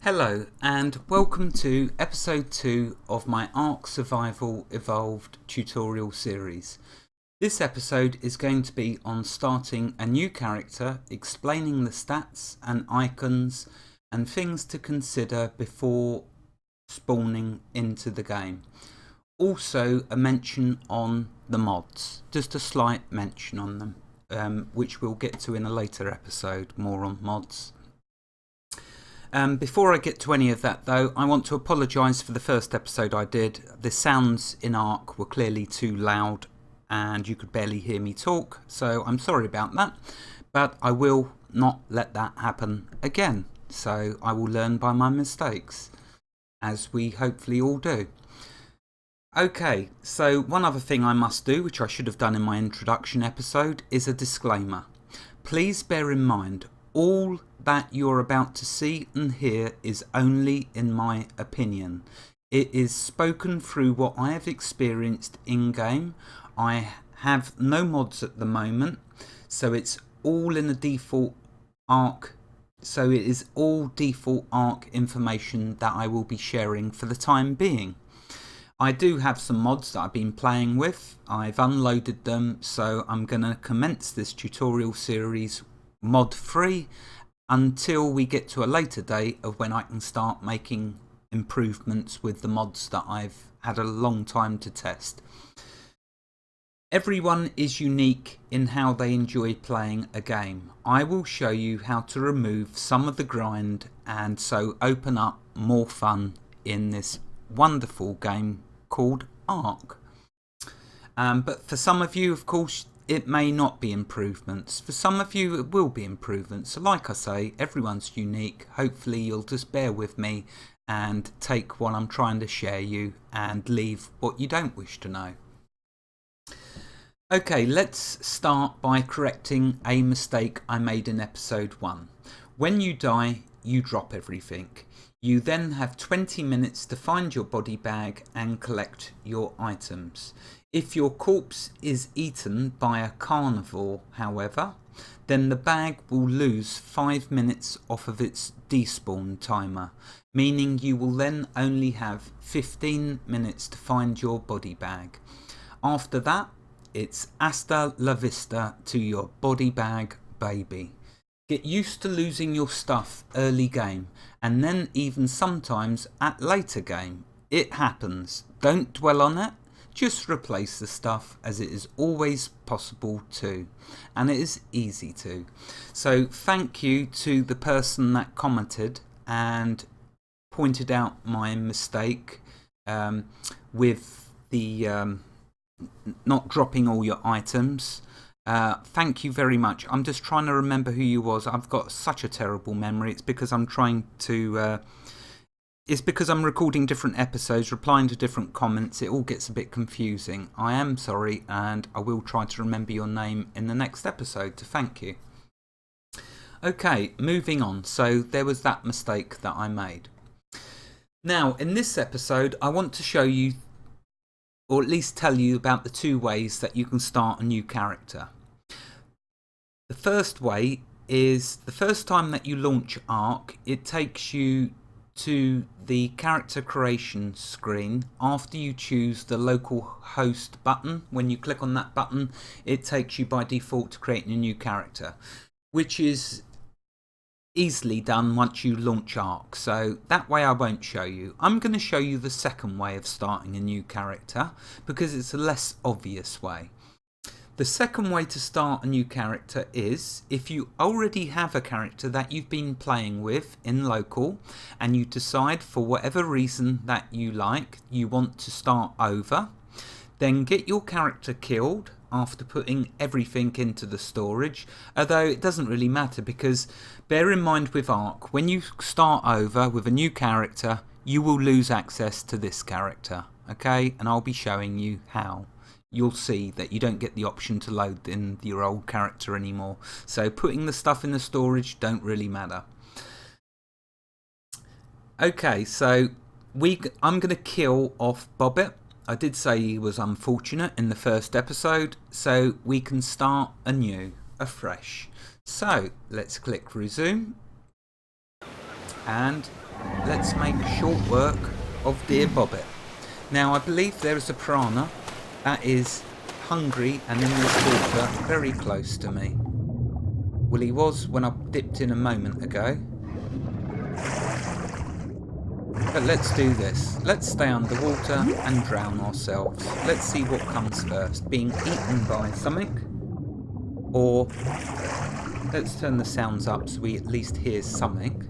Hello and welcome to episode 2 of my ARK Survival Evolved tutorial series. This episode is going to be on starting a new character, explaining the stats and icons and things to consider before spawning into the game. Also a mention on the mods, just a slight mention on them, which we'll get to in a later episode, more on mods. Before I get to any of that though, I want to apologise for the first episode I did. The sounds in ARK were clearly too loud and you could barely hear me talk, so I'm sorry about that, but I will not let that happen again. So I will learn by my mistakes, as we hopefully all do. Okay, so one other thing I must do, which I should have done in my introduction episode, is a disclaimer. Please bear in mind, all that you're about to see and hear is only in my opinion. It is spoken through what I have experienced in-game. I have no mods at the moment, so it's all in the default ARK. So it is all default ARK information that I will be sharing for the time being. I do have some mods that I've been playing with. I've unloaded them, so I'm going to commence this tutorial series mod free until we get to a later date of when I can start making improvements with the mods that I've had a long time to test. Everyone is unique in how they enjoy playing a game. I will show you how to remove some of the grind and so open up more fun in this wonderful game called ARK. But for some of you, of course, it may not be improvements. For some of you it will be improvements. So like I say, everyone's unique. Hopefully you'll just bear with me and take what I'm trying to share you and leave what you don't wish to know. Okay, let's start by correcting a mistake I made in episode 1. When you die, you drop everything. You then have 20 minutes to find your body bag and collect your items. If your corpse is eaten by a carnivore, however, then the bag will lose 5 minutes off of its despawn timer, meaning you will then only have 15 minutes to find your body bag. After that, it's hasta la vista to your body bag, baby. Get used to losing your stuff early game, and then even sometimes at later game. It happens. Don't dwell on it. Just replace the stuff, as it is always possible to, and it is easy to. So thank you to the person that commented and pointed out my mistake with the not dropping all your items. Thank you very much. I'm just trying to remember who you was. I've got such a terrible memory. It's because I'm trying to it's because I'm recording different episodes, replying to different comments. It all gets a bit confusing. I am sorry, and I will try to remember your name in the next episode to thank you. Okay, moving on. So there was that mistake that I made. Now, in this episode, I want to show you, or at least tell you about the 2 ways that you can start a new character. The first way is the first time that you launch ARK, it takes you to the character creation screen. After you choose the local host button, when you click on that button, it takes you by default to creating a new character, which is easily done once you launch ARK. So that way I won't show you. I'm going to show you the second way of starting a new character because it's a less obvious way. The second way to start a new character is if you already have a character that you've been playing with in local and you decide for whatever reason that you like, you want to start over, then get your character killed after putting everything into the storage, although it doesn't really matter because bear in mind with ARK, when you start over with a new character, you will lose access to this character, okay? And I'll be showing you how. You'll see that you don't get the option to load in your old character anymore. So putting the stuff in the storage don't really matter. Okay, so I'm going to kill off Bobbit. I did say he was unfortunate in the first episode, so we can start anew, afresh. So let's click resume and let's make short work of dear Bobbit. Now I believe there is a piranha that is hungry and in this water very close to me. Well, he was when I dipped in a moment ago. But let's do this. Let's stay underwater and drown ourselves. Let's see what comes first. Being eaten by something, or let's turn the sounds up so we at least hear something.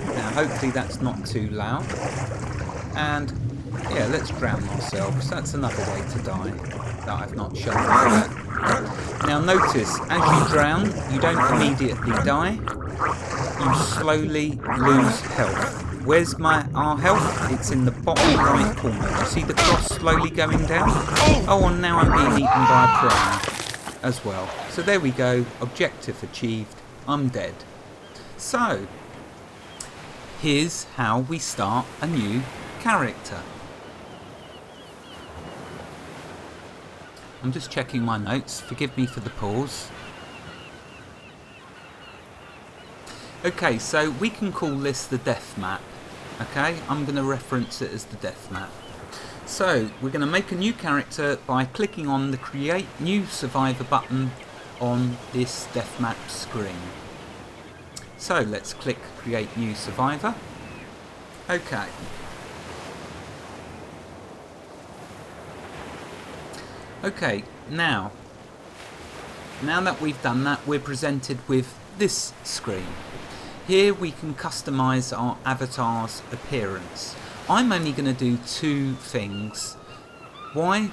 Now hopefully that's not too loud. And yeah, let's drown ourselves. That's another way to die that I've not shown you yet. Now notice, as you drown, you don't immediately die. You slowly lose health. Where's our health? It's in the bottom right corner. You see the cross slowly going down? Oh, and now I'm being eaten by a piranha as well. So there we go. Objective achieved. I'm dead. So, here's how we start a new character. I'm just checking my notes. Forgive me for the pause. Okay, so we can call this the death map. Okay, I'm going to reference it as the death map. So we're going to make a new character by clicking on the Create New Survivor button on this death map screen. So let's click Create New Survivor. Okay. Okay, now that we've done that, we're presented with this screen. Here we can customize our avatar's appearance. I'm only going to do two things. Why?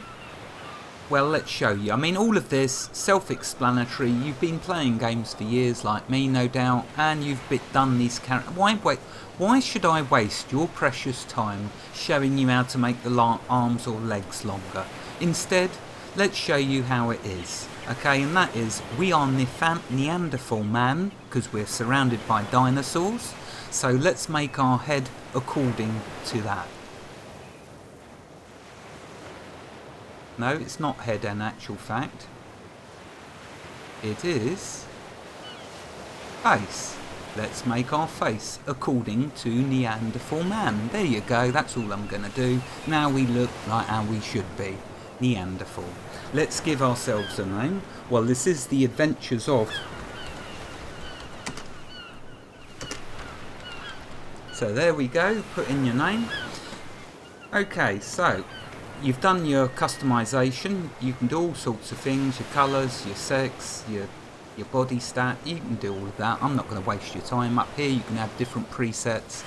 Well, let's show you. I mean, all of this, self-explanatory. You've been playing games for years like me, no doubt, and you've done these characters. Why should I waste your precious time showing you how to make the arms or legs longer? Instead, let's show you how it is. Okay, and that is, we are Neanderthal man, because we're surrounded by dinosaurs. So let's make our head according to that. No, it's not head in actual fact. It is face. Let's make our face according to Neanderthal man. There you go, that's all I'm going to do. Now we look like how we should be. Neanderthal. Let's give ourselves a name. Well, this is the adventures of. So there we go, put in your name. Okay, so you've done your customization. You can do all sorts of things, your colours, your sex, your body stat. You can do all of that. I'm not going to waste your time. Up here you can have different presets.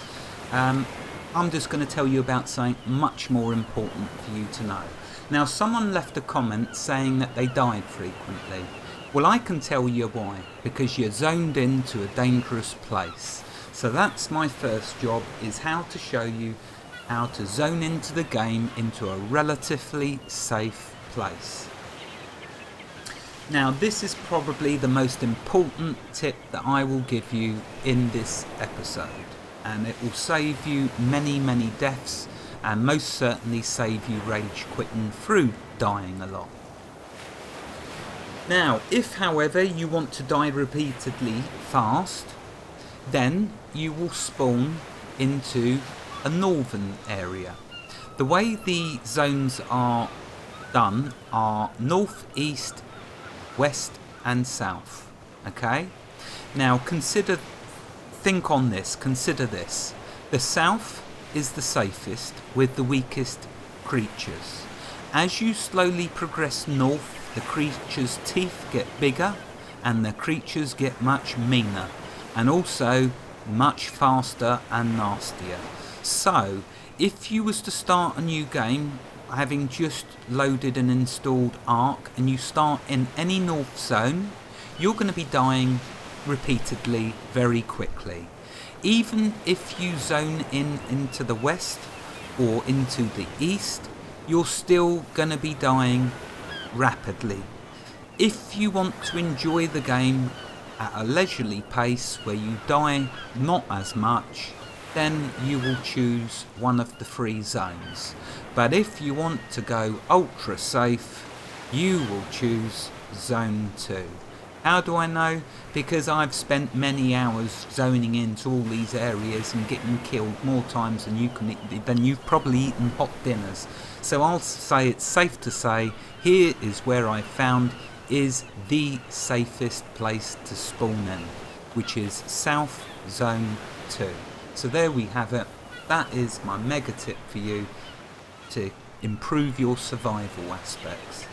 I'm just going to tell you about something much more important for you to know. Now, someone left a comment saying that they died frequently. Well, I can tell you why. Because you're zoned into a dangerous place. So that's my first job, is how to show you how to zone into the game into a relatively safe place. Now, this is probably the most important tip that I will give you in this episode. And it will save you many, many deaths. And most certainly save you rage quitting through dying a lot. Now, if however you want to die repeatedly fast, then you will spawn into a northern area. The way the zones are done are north, east, west and south. Okay? Now think on this, consider this. The south is the safest with the weakest creatures. As you slowly progress north, the creatures' teeth get bigger and the creatures get much meaner and also much faster and nastier. So if you was to start a new game having just loaded and installed ARK and you start in any north zone, you're going to be dying repeatedly very quickly. Even if you zone into the west or into the east, you're still going to be dying rapidly. If you want to enjoy the game at a leisurely pace where you die not as much, then you will choose one of the 3 zones. But if you want to go ultra safe, you will choose zone 2. How do I know? Because I've spent many hours zoning into all these areas and getting killed more times than you've probably eaten hot dinners. So I'll say it's safe to say here is where I found is the safest place to spawn in, which is South Zone 2. So there we have it. That is my mega tip for you to improve your survival aspects.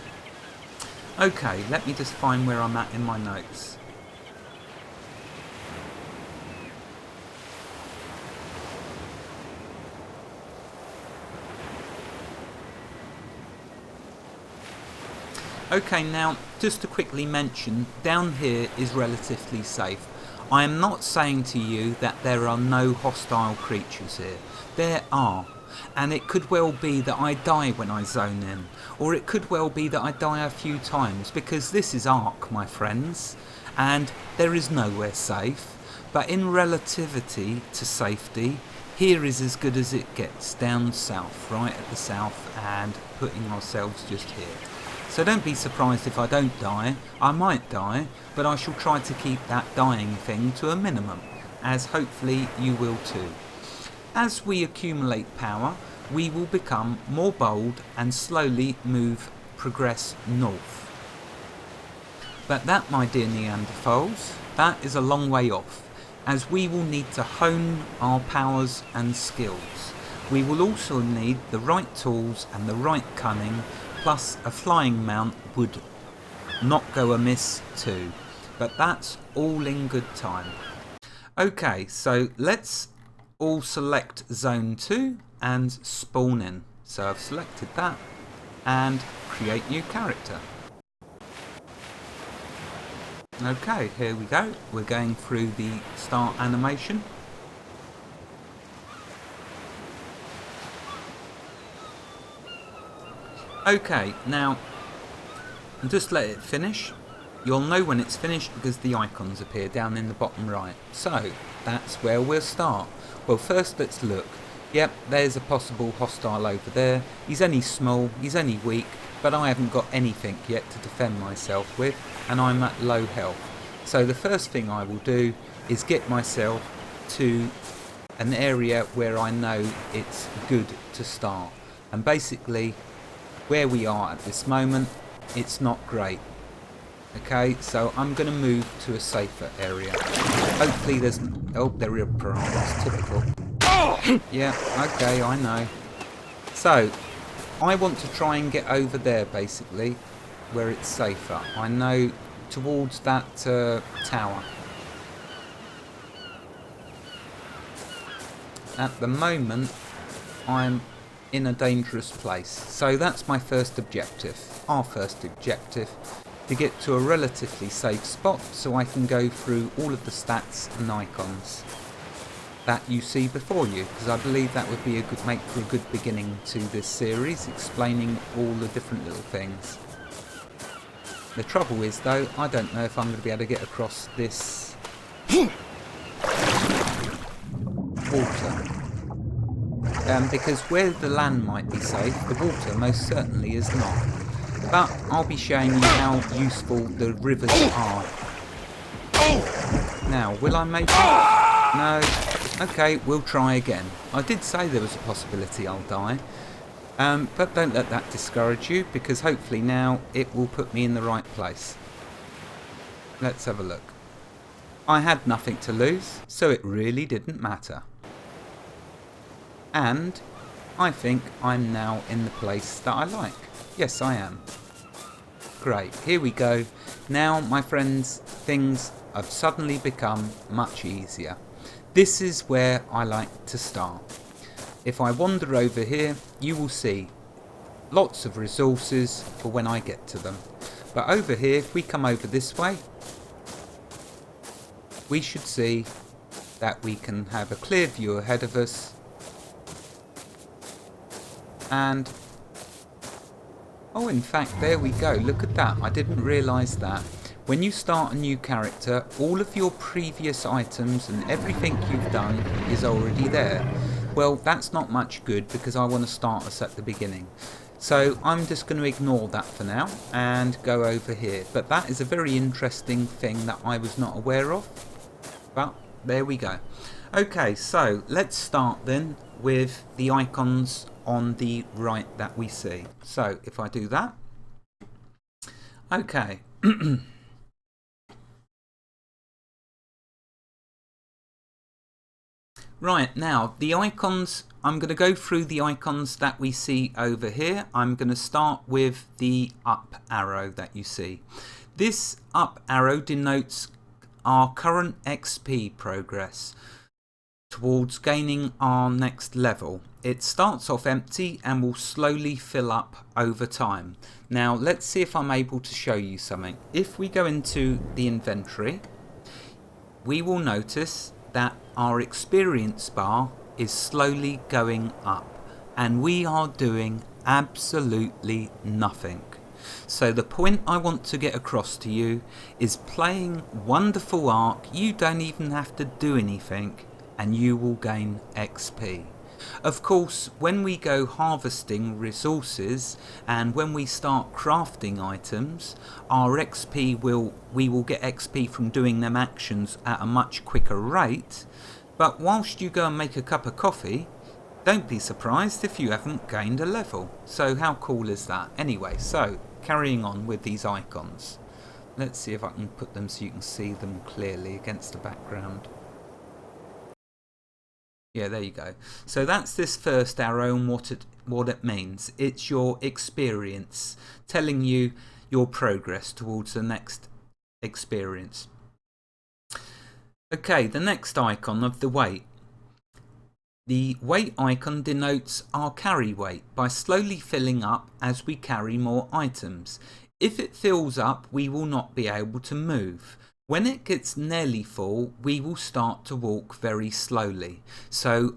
Okay, let me just find where I'm at in my notes. Okay, now just to quickly mention, down here is relatively safe. I am not saying to you that there are no hostile creatures here. There are. And it could well be that I die when I zone in, or it could well be that I die a few times, because this is ARK, my friends, and there is nowhere safe. But in relativity to safety, here is as good as it gets, down south, right at the south, and putting ourselves just here. So don't be surprised if I don't die. I might die, but I shall try to keep that dying thing to a minimum, as hopefully you will too. As we accumulate power, we will become more bold and slowly progress north. But that, my dear Neanderthals, that is a long way off, as we will need to hone our powers and skills. We will also need the right tools and the right cunning, plus a flying mount would not go amiss too. But that's all in good time. Okay, so let's all select Zone 2 and spawn in. So I've selected that and create new character. Okay, here we go. We're going through the start animation. Okay, now just let it finish. You'll know when it's finished because the icons appear down in the bottom right. So that's where we'll start. Well, first let's look. Yep, there's a possible hostile over there. He's only small, he's only weak, but I haven't got anything yet to defend myself with, and I'm at low health. So the first thing I will do is get myself to an area where I know it's good to start. And basically, where we are at this moment, it's not great. Okay, so I'm going to move to a safer area. Hopefully there's... Oh, there are piranhas, typical. Yeah, okay, I know. So, I want to try and get over there, basically, where it's safer. I know towards that tower. At the moment, I'm in a dangerous place. So that's my first objective. Our first objective. To get to a relatively safe spot so I can go through all of the stats and icons that you see before you, because I believe that would be make for a good beginning to this series, explaining all the different little things. The trouble is though, I don't know if I'm going to be able to get across this water. Because where the land might be safe, the water most certainly is not. But I'll be showing you how useful the rivers are. Now, will I make it? No. Okay, we'll try again. I did say there was a possibility I'll die. But don't let that discourage you, because hopefully now it will put me in the right place. Let's have a look. I had nothing to lose, so it really didn't matter. And I think I'm now in the place that I like. Yes, I am. Great, here we go. Now, my friends, things have suddenly become much easier. This is where I like to start. If I wander over here, you will see lots of resources for when I get to them. But over here, if we come over this way, we should see that we can have a clear view ahead of us. And oh, in fact, there we go. Look at that. I didn't realise that. When you start a new character, all of your previous items and everything you've done is already there. Well, that's not much good because I want to start us at the beginning. So I'm just going to ignore that for now and go over here. But that is a very interesting thing that I was not aware of. But there we go. Okay, so let's start then with the icons on the right that we see. So if I do that. Okay. Right, now the icons, I'm going to go through the icons that we see over here. I'm going to start with the up arrow that you see. This up arrow denotes our current XP progress towards gaining our next level. It starts off empty and will slowly fill up over time. Now let's see if I'm able to show you something. If we go into the inventory, we will notice that our experience bar is slowly going up and we are doing absolutely nothing. So the point I want to get across to you is playing wonderful ARK, you don't even have to do anything and you will gain XP. Of course, when we go harvesting resources and when we start crafting items, our XP we will get XP from doing them actions at a much quicker rate. But whilst you go and make a cup of coffee, don't be surprised if you haven't gained a level. So how cool is that? Anyway, so carrying on with these icons. Let's see if I can put them so you can see them clearly against the background. Yeah, there you go. So that's this first arrow and what it means. It's your experience, telling you your progress towards the next experience. Okay, the next icon of the weight. The weight icon denotes our carry weight by slowly filling up as we carry more items. If it fills up, we will not be able to move. When it gets nearly full, we will start to walk very slowly. So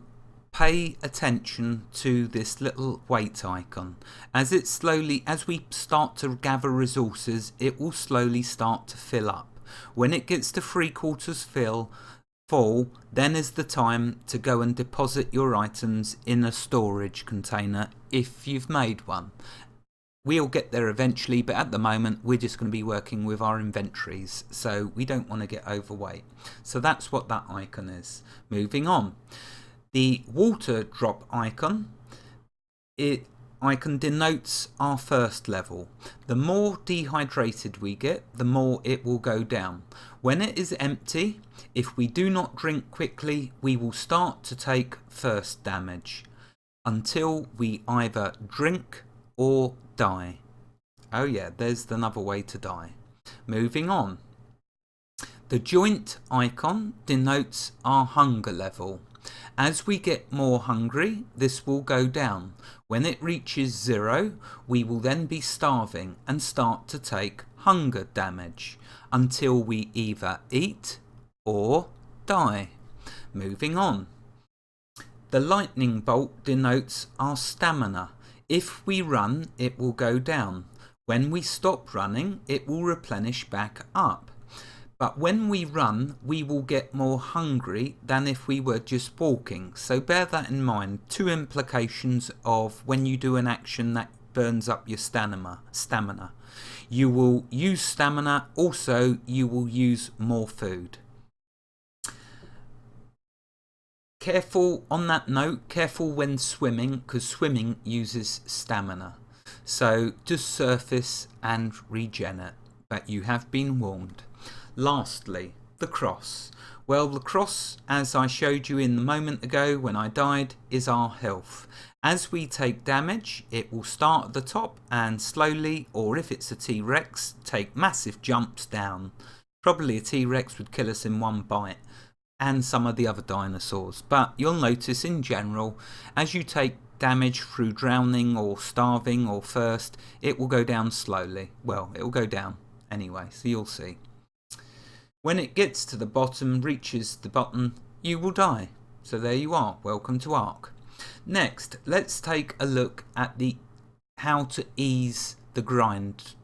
pay attention to this little weight icon. As we start to gather resources, it will slowly start to fill up. When it gets to 3/4 full, then is the time to go and deposit your items in a storage container if you've made one. We'll get there eventually, but at the moment we're just going to be working with our inventories, so we don't want to get overweight. So that's what that icon is. Moving on. The water drop icon, icon denotes our first level. The more dehydrated we get, the more it will go down. When it is empty, if we do not drink quickly, we will start to take first damage until we either drink or die. Oh yeah, there's another way to die. Moving on. The joint icon denotes our hunger level. As we get more hungry, this will go down. When it reaches 0, we will then be starving and start to take hunger damage until we either eat or die. Moving on. The lightning bolt denotes our stamina. If we run, it will go down. When we stop running, it will replenish back up. But when we run, we will get more hungry than if we were just walking. So bear that in mind. 2 implications of when you do an action that burns up your stamina. You will use stamina, also you will use more food. Careful on that note, careful when swimming, because swimming uses stamina. So just surface and regen it, but you have been warned. Lastly, the cross. Well, the cross, as I showed you in the moment ago when I died, is our health. As we take damage, it will start at the top and slowly, or if it's a T-Rex, take massive jumps down. Probably a T-Rex would kill us in one bite, and some of the other dinosaurs. But you'll notice in general, as you take damage through drowning or starving or thirst, it will go down slowly. Well, it will go down anyway, so you'll see. When it gets to the bottom, reaches the bottom, you will die. So there you are. Welcome to ARK. Next, let's take a look at how to ease the grind.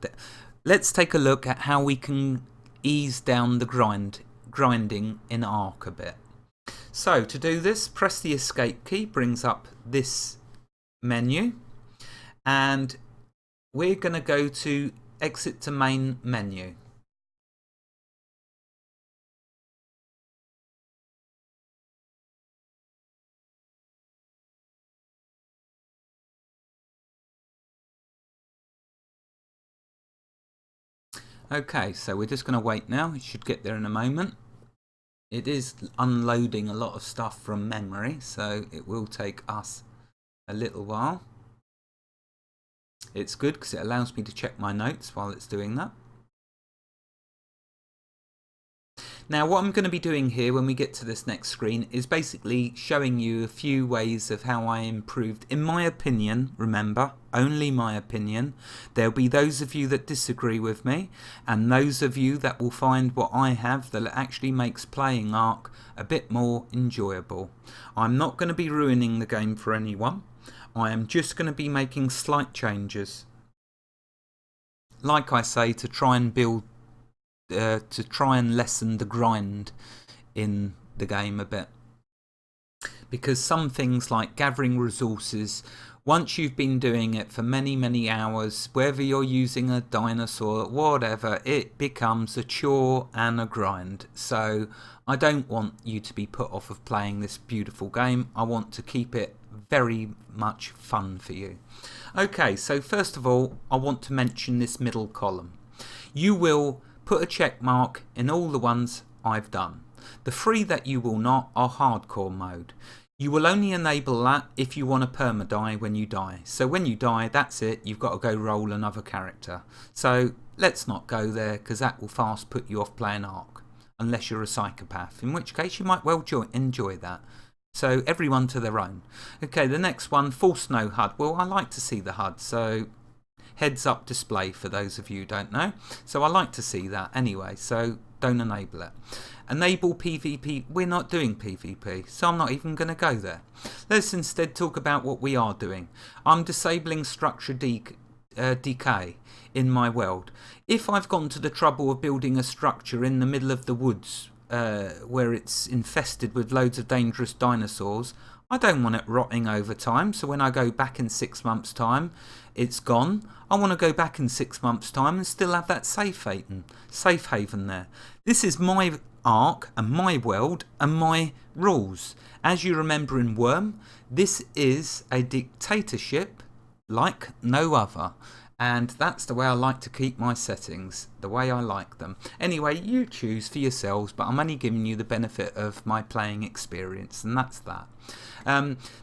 Let's take a look at how we can ease down the grinding in ARK a bit. So to do this, press the escape key, brings up this menu, and we're going to go to exit to main menu. Okay, so we're just going to wait now. It should get there in a moment. It is unloading a lot of stuff from memory, so it will take us a little while. It's good because it allows me to check my notes while it's doing that. Now what I'm going to be doing here when we get to this next screen is basically showing you a few ways of how I improved. In my opinion, remember, only my opinion. There'll be those of you that disagree with me, and those of you that will find what I have that actually makes playing ARK a bit more enjoyable. I'm not going to be ruining the game for anyone. I am just going to be making slight changes, like I say, to try and build to try and lessen the grind in the game a bit, because some things like gathering resources, once you've been doing it for many hours, whether you're using a dinosaur, whatever, it becomes a chore and a grind. So I don't want you to be put off of playing this beautiful game. I want to keep it very much fun for you. Okay, so first of all, I want to mention this middle column. You will put a check mark in all the ones I've done. The 3 that you will not are hardcore mode. You will only enable that if you want to perma-die when you die. So when you die, that's it, you've got to go roll another character. So let's not go there, because that will fast put you off playing ARK, unless you're a psychopath, in which case you might well enjoy that. So everyone to their own. Okay, the next one, full snow HUD. Well, I like to see the HUD, so heads up display for those of you who don't know. So I like to see that anyway, so don't enable it. Enable PvP. We're not doing PvP, so I'm not even going to go there. Let's instead talk about what we are doing. I'm disabling structure decay in my world. If I've gone to the trouble of building a structure in the middle of the woods where it's infested with loads of dangerous dinosaurs, I don't want it rotting over time, so when I go back in 6 months' time, it's gone. I want to go back in 6 months' time and still have that safe haven there. This is my ARK and my world and my rules. As you remember in Worm, this is a dictatorship like no other. And that's the way I like to keep my settings, the way I like them. Anyway, you choose for yourselves, but I'm only giving you the benefit of my playing experience, and that's that.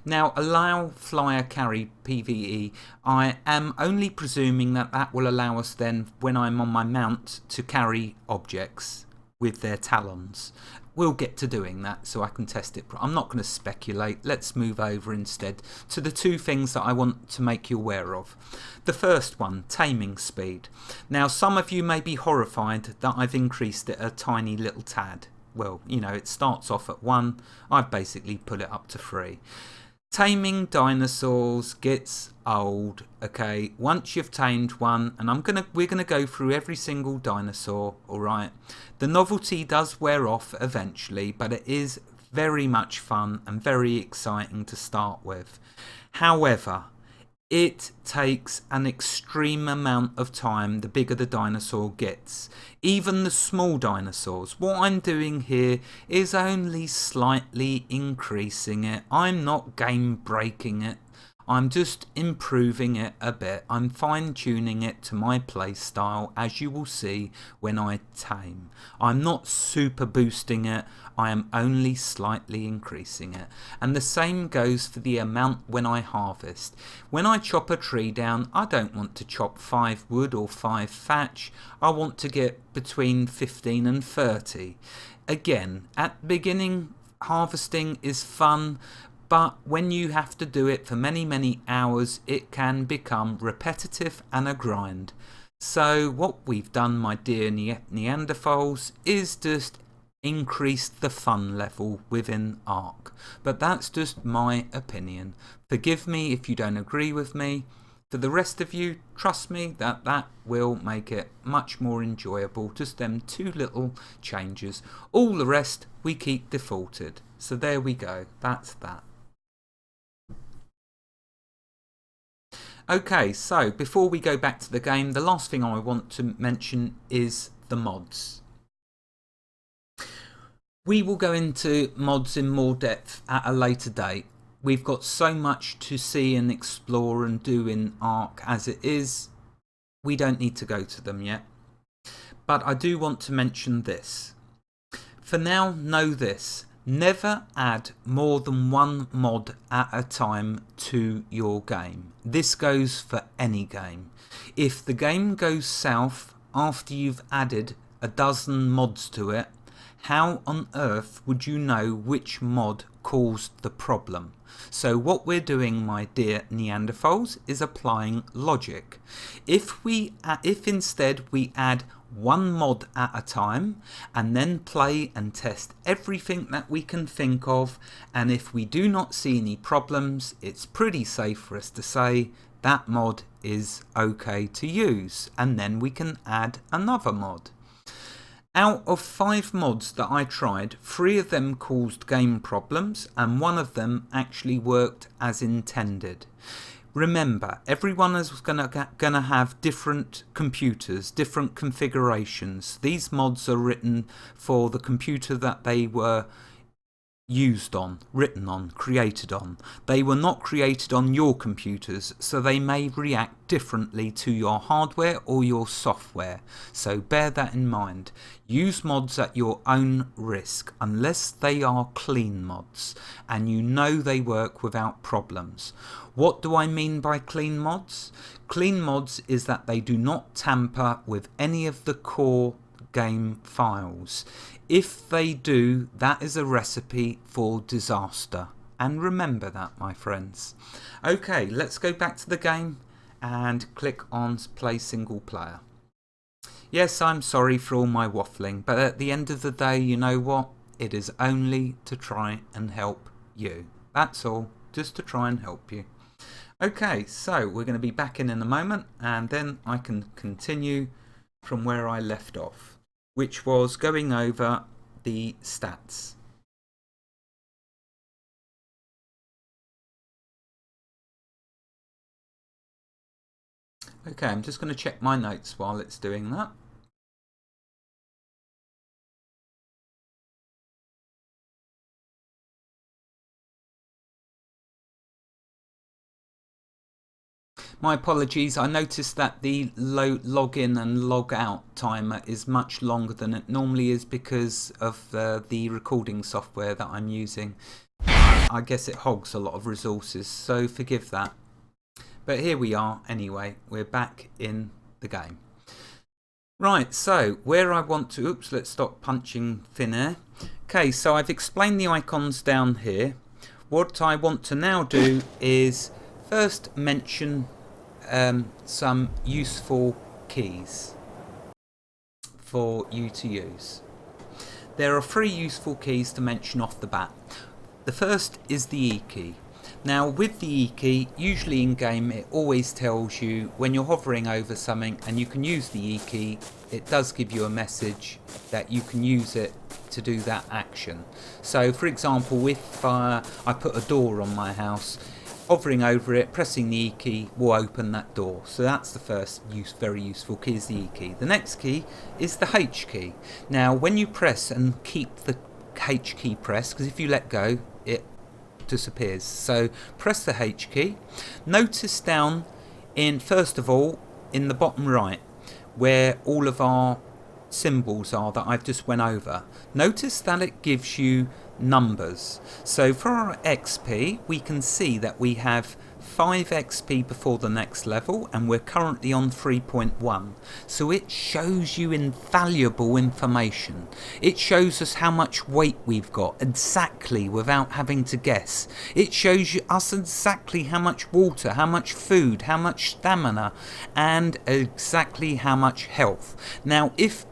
Now, allow flyer carry PvE. I am only presuming that that will allow us then, when I'm on my mount, to carry objects with their talons. We'll get to doing that so I can test it. I'm not going to speculate. Let's move over instead to the 2 things that I want to make you aware of. The first one, taming speed. Now, some of you may be horrified that I've increased it a tiny little tad. Well, you know, it starts off at 1. I've basically put it up to 3. Taming dinosaurs gets old, okay? Once you've tamed one, and we're gonna go through every single dinosaur, alright? The novelty does wear off eventually, but it is very much fun and very exciting to start with. However, it takes an extreme amount of time the bigger the dinosaur gets. Even the small dinosaurs. What I'm doing here is only slightly increasing it. I'm not game breaking it. I'm just improving it a bit. I'm fine tuning it to my play style, as you will see when I tame. I'm not super boosting it. I am only slightly increasing it. And the same goes for the amount when I harvest. When I chop a tree down, I don't want to chop 5 wood or 5 thatch. I want to get between 15 and 30. Again, at the beginning, harvesting is fun, but when you have to do it for many hours, it can become repetitive and a grind. So what we've done, my dear Neanderthals, is just increase the fun level within ARK. But that's just my opinion. Forgive me if you don't agree with me. For the rest of you, trust me that will make it much more enjoyable. Just them 2 little changes. All the rest we keep defaulted. So there we go. That's that. Okay, so before we go back to the game, the last thing I want to mention is the mods. We will go into mods in more depth at a later date. We've got so much to see and explore and do in ARK as it is. We don't need to go to them yet. But I do want to mention this. For now, know this. Never add more than one mod at a time to your game. This goes for any game. If the game goes south after you've added a dozen mods to it, how on earth would you know which mod caused the problem? So what we're doing, my dear Neanderthals, is applying logic. If instead we add one mod at a time and then play and test everything that we can think of, and if we do not see any problems, it's pretty safe for us to say that mod is okay to use, and then we can add another mod. Out of 5 mods that I tried, 3 of them caused game problems and 1 of them actually worked as intended. Remember, everyone is gonna have different computers, different configurations. These mods are written for the computer that they were used on, written on, created on. They were not created on your computers, so they may react differently to your hardware or your software. So bear that in mind. Use mods at your own risk, unless they are clean mods and you know they work without problems. What do I mean by clean mods? Clean mods is that they do not tamper with any of the core game files. If they do, that is a recipe for disaster. And remember that, my friends. Okay, let's go back to the game and click on play single player. Yes, I'm sorry for all my waffling, but at the end of the day, you know what? It is only to try and help you. That's all, just to try and help you. Okay, so we're going to be back in a moment, and then I can continue from where I left off, which was going over the stats. Okay, I'm just going to check my notes while it's doing that. My apologies, I noticed that the login and log out timer is much longer than it normally is because of the recording software that I'm using. I guess it hogs a lot of resources, so forgive that. But here we are anyway, we're back in the game. Right, so where I want to, oops, let's stop punching thin air. Okay, so I've explained the icons down here. What I want to now do is first mention some useful keys for you to use. There are 3 useful keys to mention off the bat. The first is the E key. Now with the E key, usually in game it always tells you when you're hovering over something and you can use the E key, it does give you a message that you can use it to do that action. So for example, if I put a door on my house, hovering over it, pressing the E key will open that door. So that's the first very useful key, is the E key. The next key is the H key. Now when you press and keep the H key pressed, because if you let go it disappears, so press the H key. Notice down in, first of all, in the bottom right where all of our symbols are that I've just went over, notice that it gives you numbers. So for our XP we can see that we have 5 XP before the next level and we're currently on 3.1. So it shows you invaluable information. It shows us how much weight we've got exactly without having to guess. It shows us exactly how much water, how much food, how much stamina, and exactly how much health. Now if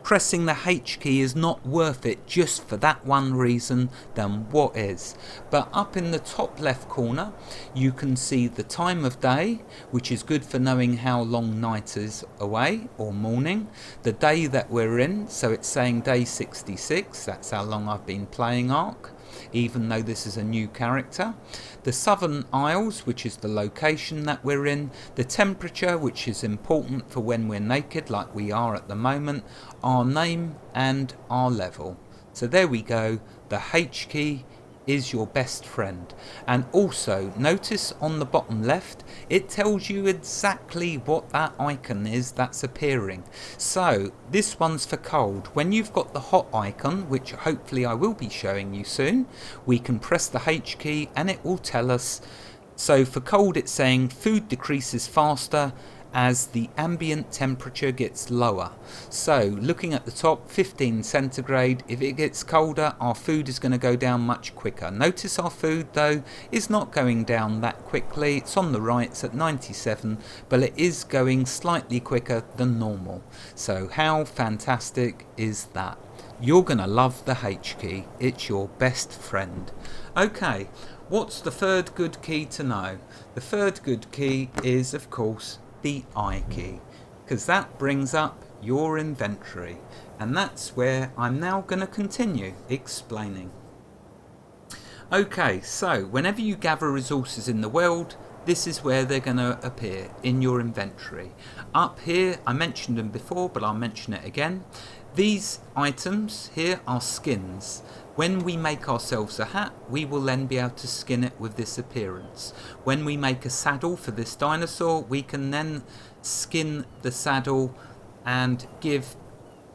pressing the H key is not worth it just for that one reason, then what is? But up in the top left corner you can see the time of day, which is good for knowing how long night is away or morning, the day that we're in, so it's saying day 66, that's how long I've been playing ARK. even though this is a new character. The Southern Isles, which is the location that we're in. The temperature, which is important for when we're naked, like we are at the moment. Our name and our level. So there we go. The H key is your best friend. And also notice on the bottom left it tells you exactly what that icon is that's appearing. So this one's for cold. When you've got the hot icon, which hopefully I will be showing you soon, we can press the H key and it will tell us. So for cold it's saying food decreases faster as the ambient temperature gets lower. So looking at the top, 15 centigrade, if it gets colder our food is going to go down much quicker. Notice our food though is not going down that quickly. It's on the right, it's at 97, but it is going slightly quicker than normal. So how fantastic is that? You're going to love the H key, it's your best friend. Okay, what's the third good key to know? The third good key is of course the I key, because that brings up your inventory, and that's where I'm now going to continue explaining. Okay, so whenever you gather resources in the world, this is where they're going to appear in your inventory. Up here, I mentioned them before, but I'll mention it again. These items here are skins. When we make ourselves a hat, we will then be able to skin it with this appearance. When we make a saddle for this dinosaur, we can then skin the saddle and give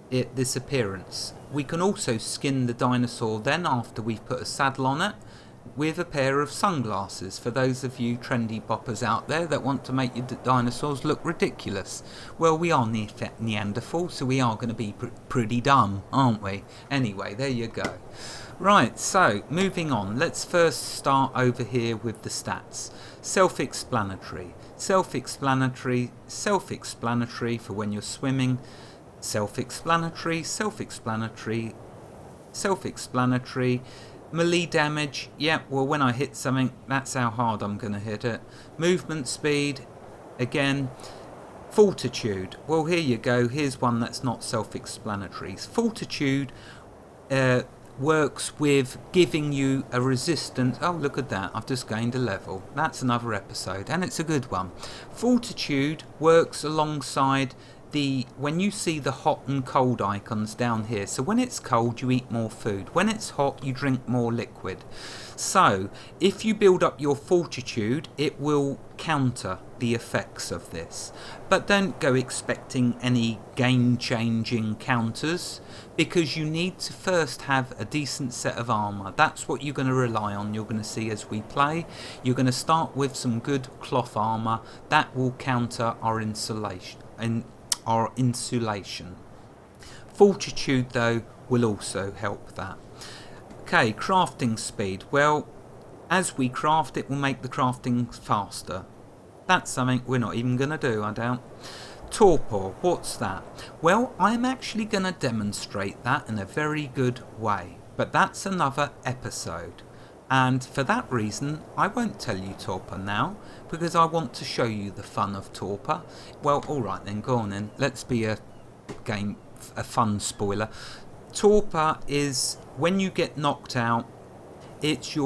it this appearance. We can also skin the dinosaur then after we've put a saddle on it with a pair of sunglasses for those of you trendy boppers out there that want to make your dinosaurs look ridiculous. Well, we are Neanderthal, so we are going to be pretty dumb, aren't we? Anyway, there you go. Right, so moving on, let's first start over here with the stats. Self-explanatory, self-explanatory, self-explanatory for when you're swimming, self-explanatory, self-explanatory, self-explanatory. Melee damage, yeah, well when I hit something, that's how hard I'm going to hit it. Movement speed, again. Fortitude, well here you go, here's one that's not self-explanatory. Fortitude works with giving you a resistance. Oh, look at that, I've just gained a level. That's another episode, and it's a good one. Fortitude works alongside when you see the hot and cold icons down here. So when it's cold you eat more food, when it's hot you drink more liquid. So if you build up your fortitude it will counter the effects of this, but don't go expecting any game changing counters, because you need to first have a decent set of armor. That's what you're going to rely on. You're going to see as we play, you're going to start with some good cloth armor that will counter our insulation. Fortitude though will also help that. Okay, crafting speed. Well, as we craft it will make the crafting faster. That's something we're not even going to do, I doubt. Torpor, what's that? Well, I'm actually going to demonstrate that in a very good way, but that's another episode. And for that reason, I won't tell you torpor now, because I want to show you the fun of torpor. Well, alright then, go on then. Let's be a fun spoiler. Torpor is when you get knocked out, it's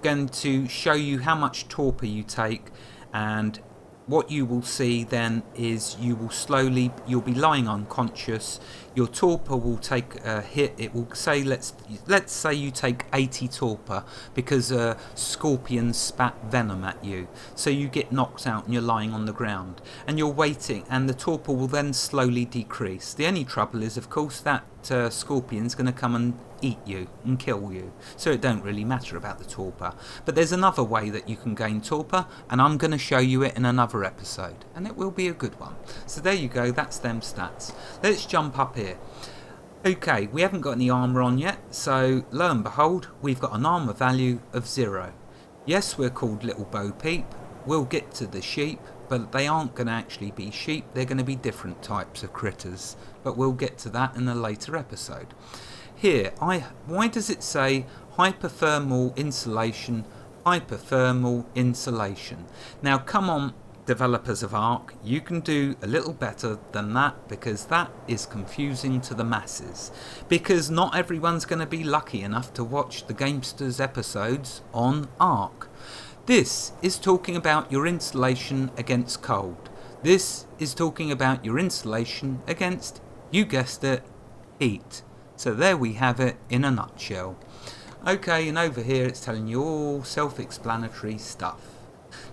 going to show you how much torpor you take, and what you will see then is you'll be lying unconscious. Your torpor will take a hit. It will say, let's say you take 80 torpor because a scorpion spat venom at you. So you get knocked out and you're lying on the ground and you're waiting, and the torpor will then slowly decrease. The only trouble is, of course, that scorpion's going to come and eat you and kill you, so it don't really matter about the torpor. But there's another way that you can gain torpor, and I'm going to show you it in another episode, and it will be a good one. So there you go, that's them stats. Let's jump up here. Okay, we haven't got any armour on yet, so lo and behold, we've got an armour value of 0. Yes, we're called Little Bo Peep. We'll get to the sheep, but they aren't going to actually be sheep. They're going to be different types of critters, but we'll get to that in a later episode. Here, why does it say hyperthermal insulation, hyperthermal insulation? Now come on, developers of ARK, you can do a little better than that, because that is confusing to the masses. Because not everyone's going to be lucky enough to watch the Gamesters episodes on ARK. This is talking about your insulation against cold. This is talking about your insulation against, you guessed it, heat. So there we have it in a nutshell. Okay, and over here it's telling you all self-explanatory stuff.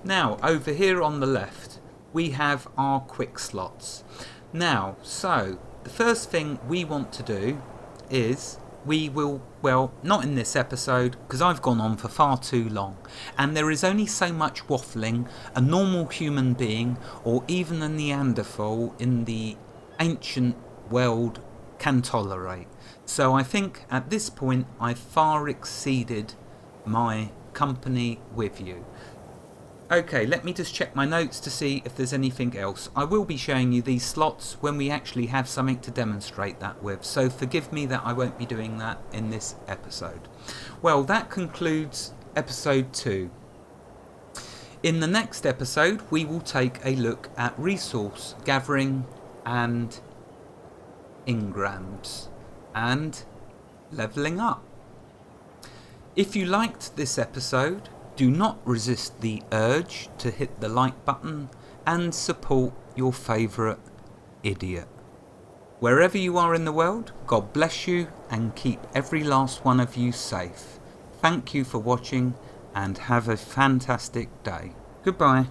Now, over here on the left, we have our quick slots. Now, so, the first thing we want to do is, we will, well, not in this episode, because I've gone on for far too long, and there is only so much waffling a normal human being, or even a Neanderthal in the ancient world, can tolerate. So I think at this point I've far exceeded my company with you. Okay, let me just check my notes to see if there's anything else. I will be showing you these slots when we actually have something to demonstrate that with, so forgive me that I won't be doing that in this episode. Well, that concludes episode 2. In the next episode we will take a look at resource gathering and engrams and levelling up. If you liked this episode, do not resist the urge to hit the like button and support your favourite idiot. Wherever you are in the world, God bless you and keep every last one of you safe. Thank you for watching and have a fantastic day. Goodbye.